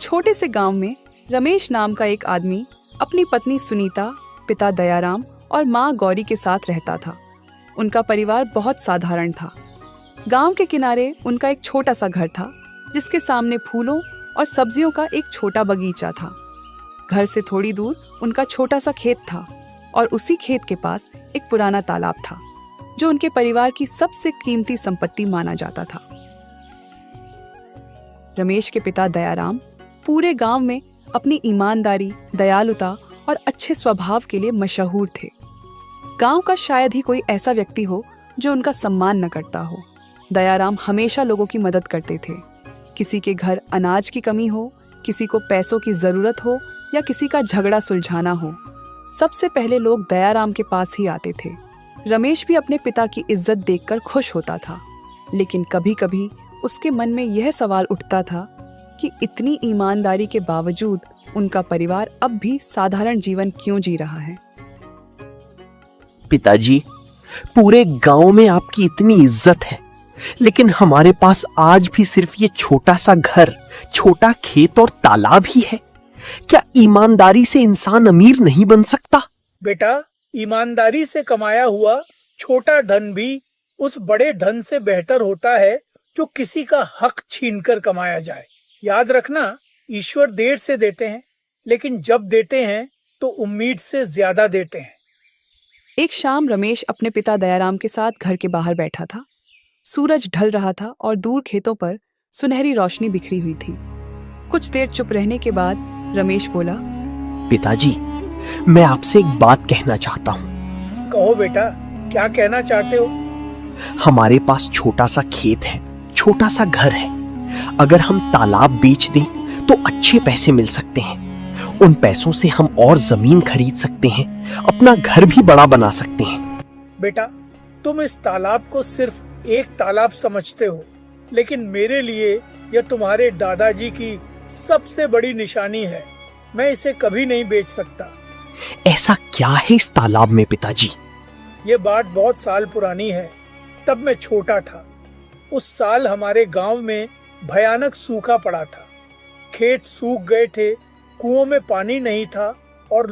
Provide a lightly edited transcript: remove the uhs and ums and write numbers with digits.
छोटे से गांव में रमेश नाम का एक आदमी अपनी पत्नी सुनीता, पिता दयाराम और माँ गौरी के साथ रहता था। उनका परिवार बहुत साधारण था। गांव के किनारे उनका एक छोटा सा घर था, जिसके सामने फूलों और सब्जियों का एक छोटा बगीचा था। घर से थोड़ी दूर उनका छोटा सा खेत था और उसी खेत के पास एक पुराना तालाब था, जो उनके परिवार की सबसे कीमती संपत्ति माना जाता था। रमेश के पिता दयाराम पूरे गांव में अपनी ईमानदारी, दयालुता और अच्छे स्वभाव के लिए मशहूर थे। गांव का शायद ही कोई ऐसा व्यक्ति हो जो उनका सम्मान न करता हो। दयाराम हमेशा लोगों की मदद करते थे। किसी के घर अनाज की कमी हो, किसी को पैसों की जरूरत हो या किसी का झगड़ा सुलझाना हो, सबसे पहले लोग दयाराम के पास ही आते थे। रमेश भी अपने पिता की इज्जत देखकर खुश होता था, लेकिन कभी कभी उसके मन में यह सवाल उठता था कि इतनी ईमानदारी के बावजूद उनका परिवार अब भी साधारण जीवन क्यों जी रहा है। पिताजी, पूरे गांव में आपकी इतनी इज्जत है, लेकिन हमारे पास आज भी सिर्फ ये छोटा सा घर, छोटा खेत और तालाब ही है। क्या ईमानदारी से इंसान अमीर नहीं बन सकता? बेटा, ईमानदारी से कमाया हुआ छोटा धन भी उस बड़े धन से बेहतर होता है जो किसी का हक छीनकर कमाया जाए। याद रखना, ईश्वर देर से देते हैं, लेकिन जब देते हैं तो उम्मीद से ज्यादा देते हैं। एक शाम रमेश अपने पिता दयाराम के साथ घर के बाहर बैठा था। सूरज ढल रहा था और दूर खेतों पर सुनहरी रोशनी बिखरी हुई थी। कुछ देर चुप रहने के बाद रमेश बोला, पिताजी, मैं आपसे एक बात कहना चाहता हूँ। कहो बेटा, क्या कहना चाहते हो? हमारे पास छोटा सा खेत है, छोटा सा घर है। अगर हम तालाब बेच दें तो अच्छे पैसे मिल सकते हैं। उन पैसों से हम और जमीन खरीद सकते हैं, अपना घर भी बड़ा बना सकते हैं। बेटा, तुम इस तालाब को सिर्फ एक तालाब समझते हो, लेकिन मेरे लिए यह तुम्हारे दादाजी की सबसे बड़ी निशानी है। मैं इसे कभी नहीं बेच सकता। ऐसा क्या है इस तालाब में पिताजी? ये बात बहुत साल पुरानी है। तब मैं छोटा था। उस साल हमारे गांव में भयानक सूखा पड़ा था। खेत सूख गए थे, कुओं में पानी नहीं था